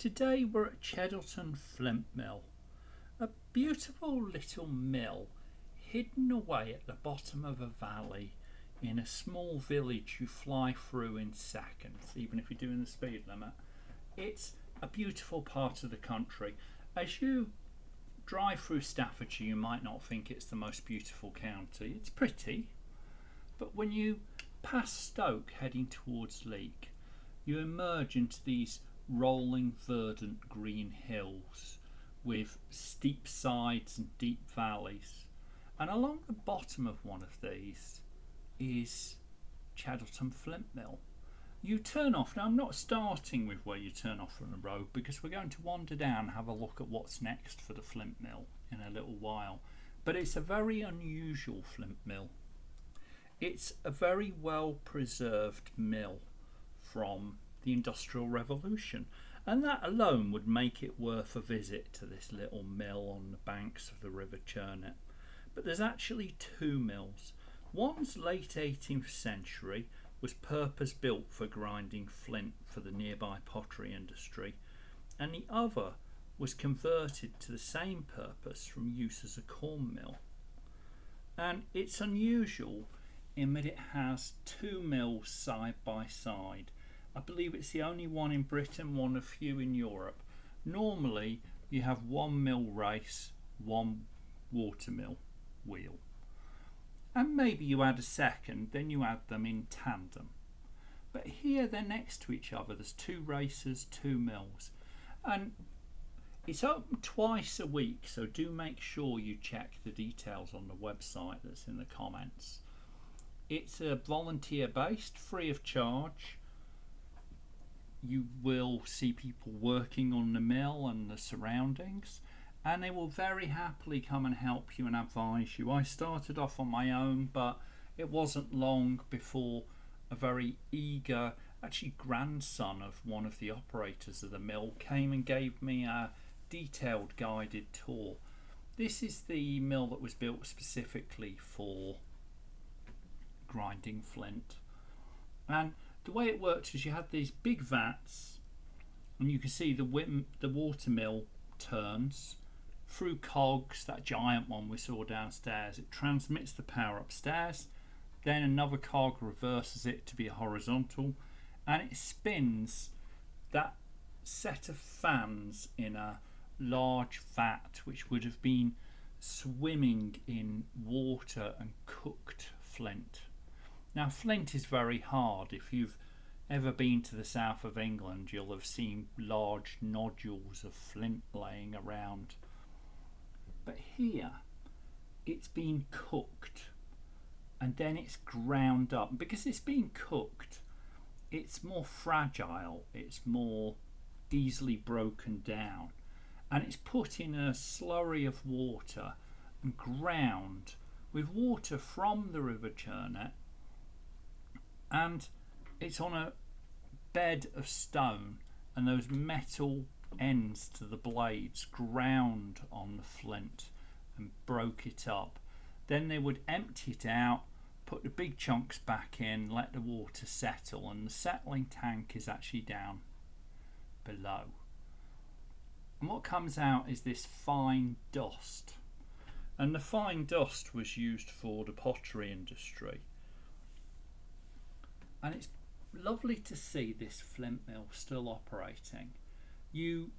Today we're at Cheddleton Flint Mill, a beautiful little mill hidden away at the bottom of a valley in a small village you fly through in seconds, even if you're doing the speed limit. It's a beautiful part of the country. As you drive through Staffordshire, you might not think it's the most beautiful county. It's pretty, but when you pass Stoke heading towards Leek, you emerge into these rolling verdant green hills with steep sides and deep valleys, and along the bottom of one of these is Cheddleton Flint Mill. You turn off. Now I'm not starting with where you turn off from the road because we're going to wander down and have a look at what's next for the Flint Mill in a little while, but it's a very unusual Flint Mill. It's a very well preserved mill from the Industrial Revolution, and that alone would make it worth a visit to this little mill on the banks of the River Churnet. But there's actually two mills. One's late 18th century, was purpose built for grinding flint for the nearby pottery industry, and the other was converted to the same purpose from use as a corn mill. And it's unusual in that it has two mills side by side. I believe it's the only one in Britain, one of few in Europe. Normally you have one mill race, one watermill wheel, and maybe you add a second, then you add them in tandem. But here they're next to each other. There's two races, two mills, and it's open twice a week, so do make sure you check the details on the website that's in the comments. It's volunteer based, free of charge. You will see people working on the mill and the surroundings, and they will very happily come and help you and advise you. I started off on my own, but it wasn't long before a very eager, actually grandson of one of the operators of the mill, came and gave me a detailed guided tour. This is the mill that was built specifically for grinding flint, and the way it worked is you had these big vats, and you can see the water mill turns through cogs, that giant one we saw downstairs. It transmits the power upstairs, then another cog reverses it to be horizontal, and it spins that set of fans in a large vat which would have been swimming in water and cooked flint. Now flint is very hard. If you've ever been to the south of England, you'll have seen large nodules of flint laying around. But here it's been cooked and then it's ground up. Because it's been cooked, it's more fragile, it's more easily broken down, and it's put in a slurry of water and ground with water from the River Churnet, and it's on a bed of stone, and those metal ends to the blades ground on the flint and broke it up. Then they would empty it out, put the big chunks back in, let the water settle, and the settling tank is actually down below. And what comes out is this fine dust, and the fine dust was used for the pottery industry. And it's lovely to see this flint mill still operating. You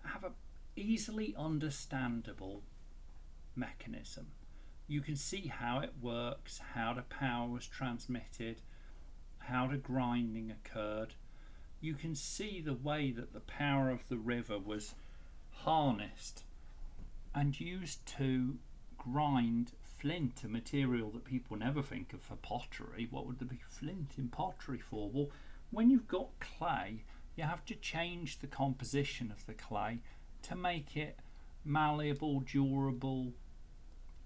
have an easily understandable mechanism. You can see how it works, how the power was transmitted, how the grinding occurred. You can see the way that the power of the river was harnessed and used to grind flint, a material that people never think of for pottery. What would there be flint in pottery for? Well, when you've got clay, you have to change the composition of the clay to make it malleable, durable,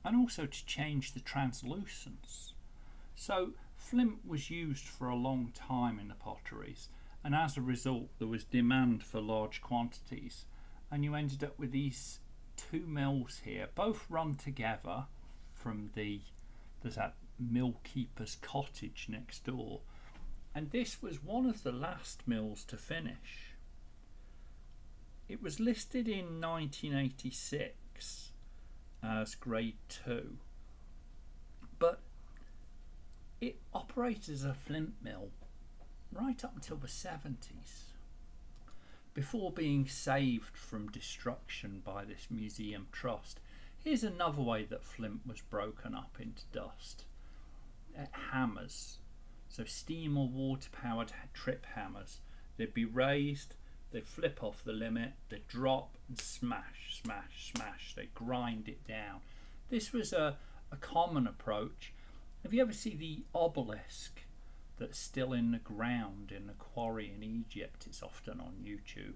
and also to change the translucence. So flint was used for a long time in the potteries, and as a result there was demand for large quantities, and you ended up with these two mills here, both run together from there's that mill keeper's cottage next door, and this was one of the last mills to finish. It was listed in 1986 as grade 2, but it operated as a flint mill right up until the 70s, before being saved from destruction by this museum trust. Here's another way that flint was broken up into dust. Hammers, so steam or water powered trip hammers. They'd be raised, they'd flip off the limit, they'd drop and smash, smash, smash. They grind it down. This was a common approach. Have you ever seen the obelisk that's still in the ground in the quarry in Egypt? It's often on YouTube.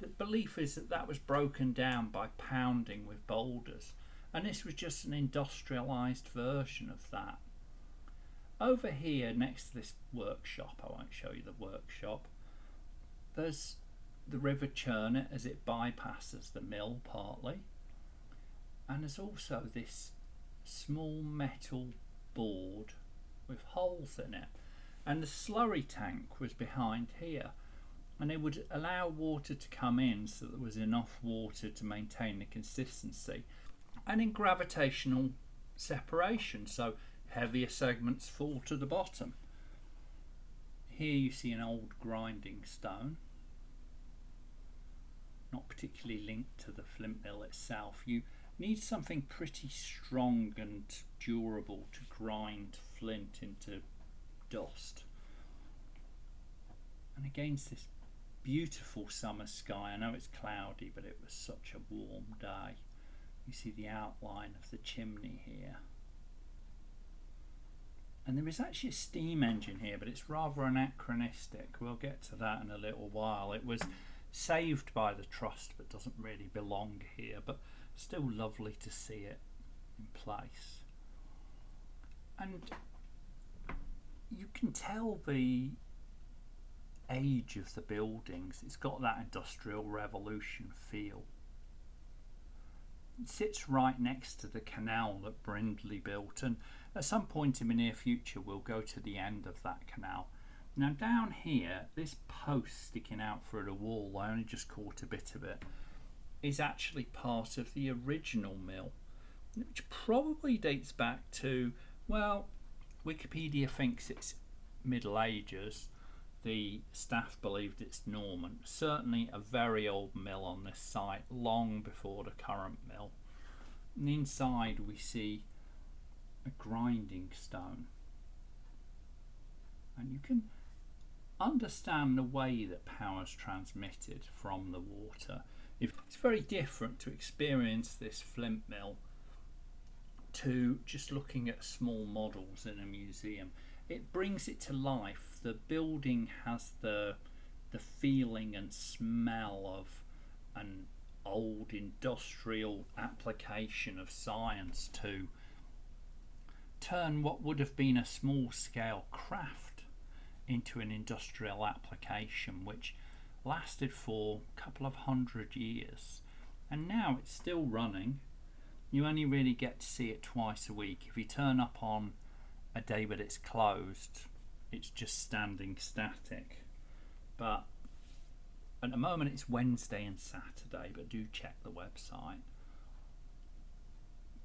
The belief is that that was broken down by pounding with boulders, and this was just an industrialised version of that. Over here next to this workshop, I won't show you the workshop, there's the River Churnet as it bypasses the mill partly, and there's also this small metal board with holes in it, and the slurry tank was behind here, and it would allow water to come in so that there was enough water to maintain the consistency, and in gravitational separation, so heavier segments fall to the bottom. Here you see an old grinding stone, not particularly linked to the flint mill itself. You need something pretty strong and durable to grind flint into dust. And against this beautiful summer sky, I know it's cloudy, but it was such a warm day. You see the outline of the chimney here. And there is actually a steam engine here, but it's rather anachronistic. We'll get to that in a little while. It was saved by the trust, but doesn't really belong here, but still lovely to see it in place. And you can tell the age of the buildings. It's got that Industrial Revolution feel. It sits right next to the canal that Brindley built, and at some point in the near future we'll go to the end of that canal. Now down here, this post sticking out through the wall, I only just caught a bit of it, is actually part of the original mill, which probably dates back to, well, Wikipedia thinks it's Middle Ages. The staff believed it's Norman. Certainly a very old mill on this site, long before the current mill. And inside we see a grinding stone. And you can understand the way that power is transmitted from the water. It's very different to experience this flint mill to just looking at small models in a museum. It brings it to life. The building has the feeling and smell of an old industrial application of science to turn what would have been a small scale craft into an industrial application which lasted for a couple of 100 years, and now it's still running. You only really get to see it twice a week. If you turn up on a day that it's closed, it's just standing static. But at the moment it's Wednesday and Saturday, but do check the website,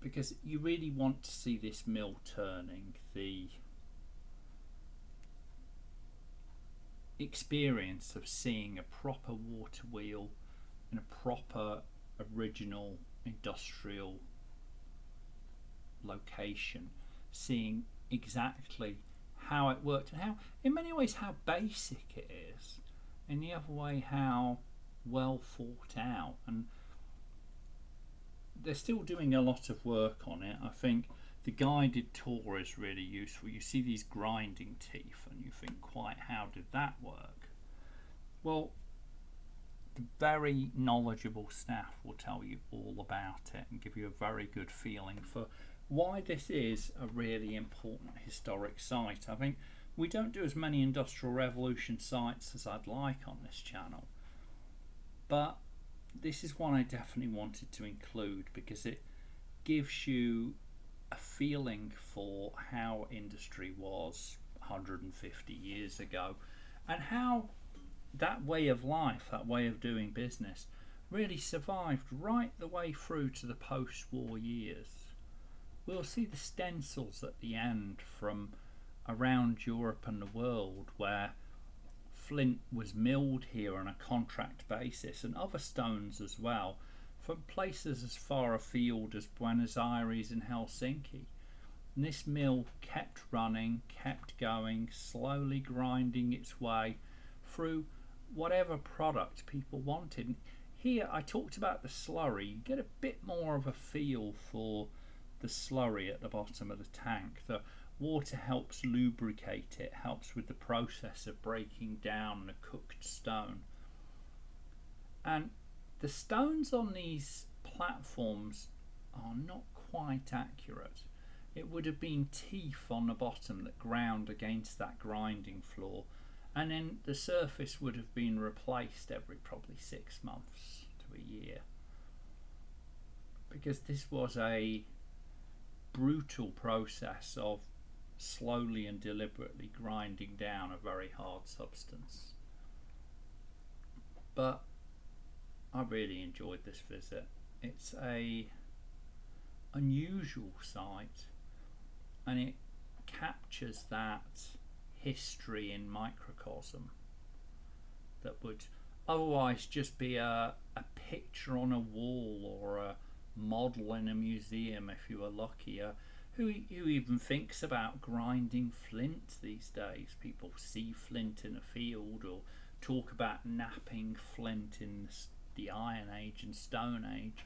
because you really want to see this mill turning. The experience of seeing a proper water wheel in a proper original industrial location, seeing exactly how it worked and how, in many ways, how basic it is, in the other way, how well thought out. And they're still doing a lot of work on it. I think the guided tour is really useful. You see these grinding teeth and you think, quite, how did that work? Well, the very knowledgeable staff will tell you all about it and give you a very good feeling for why this is a really important historic site. I think we don't do as many Industrial Revolution sites as I'd like on this channel, but this is one I definitely wanted to include because it gives you a feeling for how industry was 150 years ago and how that way of life, that way of doing business, really survived right the way through to the post-war years. We'll see the stencils at the end from around Europe and the world where flint was milled here on a contract basis, and other stones as well, from places as far afield as Buenos Aires and Helsinki. And this mill kept running, kept going, slowly grinding its way through whatever product people wanted. Here I talked about the slurry. You get a bit more of a feel for the slurry at the bottom of the tank. The water helps lubricate it, helps with the process of breaking down the cooked stone. And the stones on these platforms are not quite accurate. It would have been teeth on the bottom that ground against that grinding floor, and then the surface would have been replaced every probably 6 months to a year, because this was a brutal process of slowly and deliberately grinding down a very hard substance. But I really enjoyed this visit. It's a unusual site, and it captures that history in microcosm that would otherwise just be a picture on a wall or a model in a museum if you were lucky. Who even thinks about grinding flint these days? People see flint in a field or talk about knapping flint in the Iron Age and Stone Age.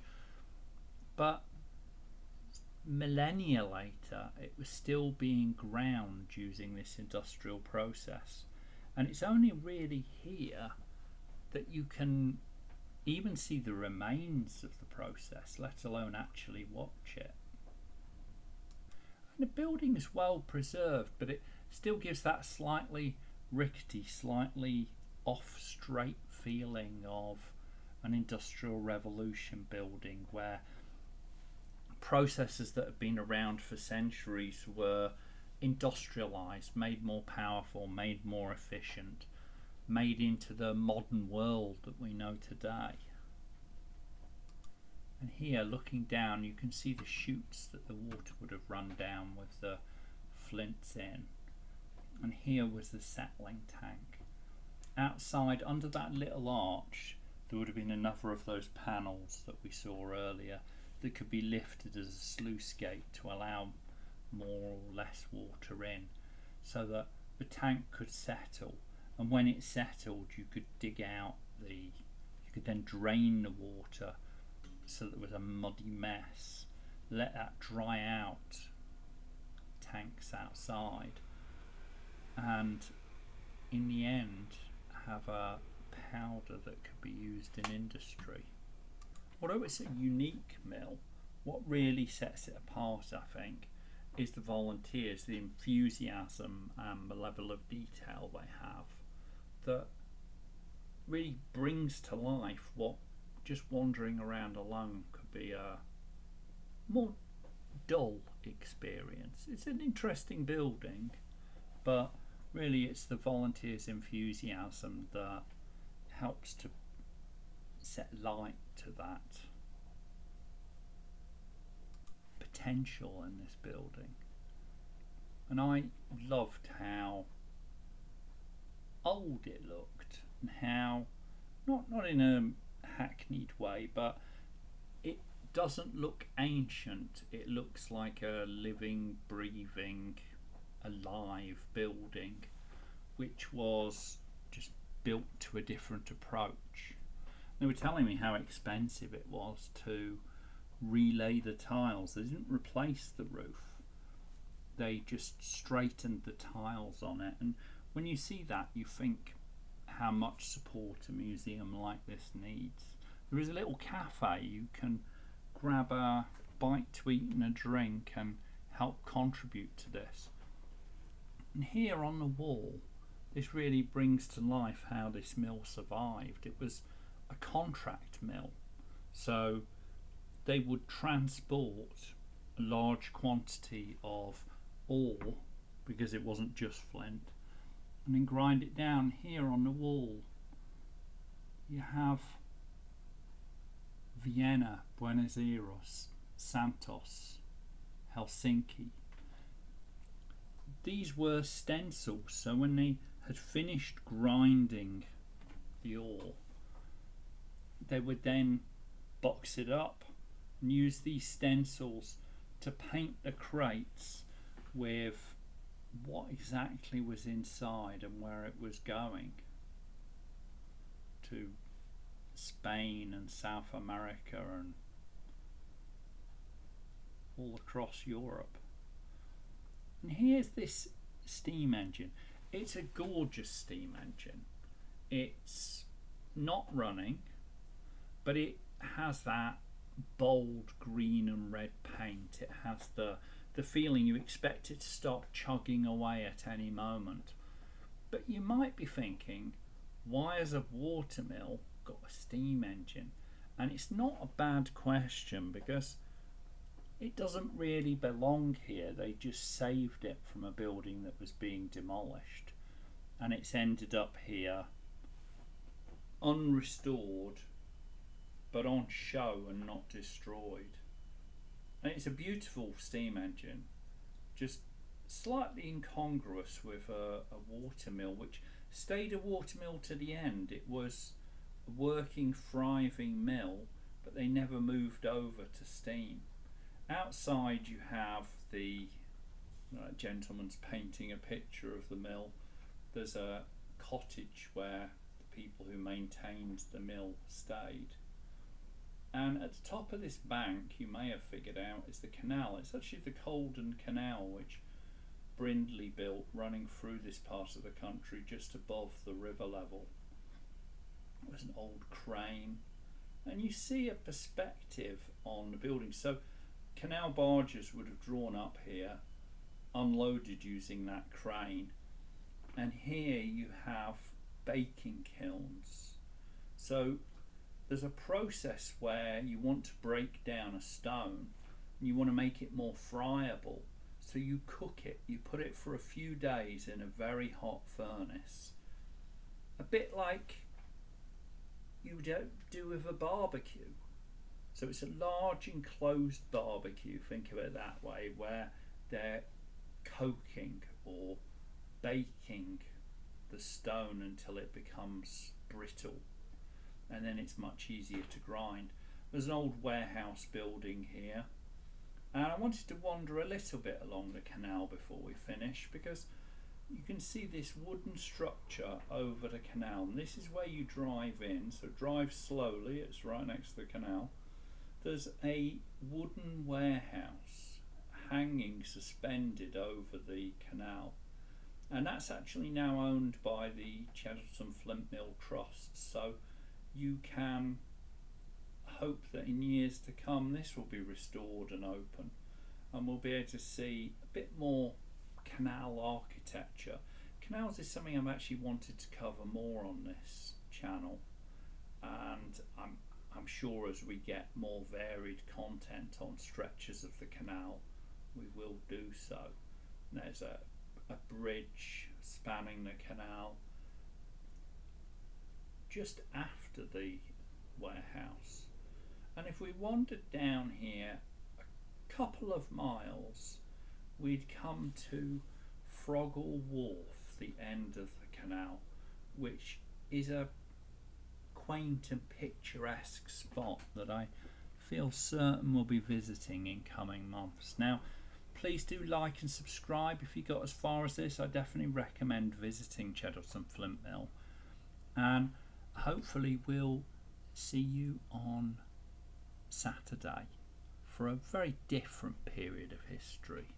But millennia later, it was still being ground using this industrial process. And it's only really here that you can even see the remains of the process, let alone actually watch it. And the building is well preserved, but it still gives that slightly rickety, slightly off straight feeling of an industrial revolution building, where processes that have been around for centuries were industrialized, made more powerful, made more efficient, made into the modern world that we know today. And here, looking down, you can see the chutes that the water would have run down with the flints in. And here was the settling tank. Outside, under that little arch, there would have been another of those panels that we saw earlier that could be lifted as a sluice gate to allow more or less water in, so that the tank could settle. And when it settled, you could dig out you could then drain the water so that there was a muddy mess, let that dry out, tanks outside, and in the end have a powder that could be used in industry. Although it's a unique mill, what really sets it apart, I think, is the volunteers, the enthusiasm and the level of detail they have that really brings to life what just wandering around alone could be a more dull experience. It's an interesting building, but really it's the volunteers' enthusiasm that helps to set light to that potential in this building. And I loved how old it looked, and how not in a hackneyed way, but it doesn't look ancient. It looks like a living, breathing, alive building which was just built to a different approach. They were telling me how expensive it was to relay the tiles. They didn't replace the roof, they just straightened the tiles on it. And when you see that, you think how much support a museum like this needs. There is a little cafe. You can grab a bite to eat and a drink and help contribute to this. And here on the wall, this really brings to life how this mill survived. It was a contract mill, so they would transport a large quantity of ore, because it wasn't just flint, and then grind it down. Here on the wall you have Vienna, Buenos Aires, Santos, Helsinki. These were stencils, so when they had finished grinding the ore, they would then box it up and use these stencils to paint the crates with what exactly was inside and where it was going to Spain and South America and all across Europe. And here's this steam engine. It's a gorgeous steam engine. It's not running, but it has that bold green and red paint. It has the feeling you expect it to start chugging away at any moment. But you might be thinking, why has a watermill got a steam engine? And it's not a bad question, because it doesn't really belong here. They just saved it from a building that was being demolished, and it's ended up here unrestored but on show and not destroyed. And it's a beautiful steam engine, just slightly incongruous with a watermill, which stayed a watermill to the end. It was a working, thriving mill, but they never moved over to steam. Outside you have the gentleman's painting a picture of the mill. There's a cottage where the people who maintained the mill stayed. And at the top of this bank, you may have figured out, is the canal. It's actually the Caldon Canal, which Brindley built, running through this part of the country just above the river level. It was an old crane, and you see a perspective on the building. So canal barges would have drawn up here, unloaded using that crane, and here you have baking kilns. So there's a process where you want to break down a stone and you want to make it more friable, so you cook it, you put it for a few days in a very hot furnace, a bit like you do with a barbecue. So it's a large enclosed barbecue, think of it that way, where they're coking or baking the stone until it becomes brittle, and then it's much easier to grind. There's an old warehouse building here, and I wanted to wander a little bit along the canal before we finish, because you can see this wooden structure over the canal, and this is where you drive in. So drive slowly, it's right next to the canal. There's a wooden warehouse hanging suspended over the canal, and that's actually now owned by the Cheddleton Flint Mill Trust. So you can hope that in years to come this will be restored and open, and we'll be able to see a bit more canal architecture. Canals is something I've actually wanted to cover more on this channel, and I'm sure as we get more varied content on stretches of the canal, we will do so. And there's a bridge spanning the canal just after the warehouse. And if we wandered down here a couple of miles, we'd come to Froggle Wharf, the end of the canal, which is a quaint and picturesque spot that I feel certain we'll be visiting in coming months. Now, please do like and subscribe if you got as far as this. I definitely recommend visiting Cheddleton Flint Mill, and hopefully we'll see you on Saturday for a very different period of history.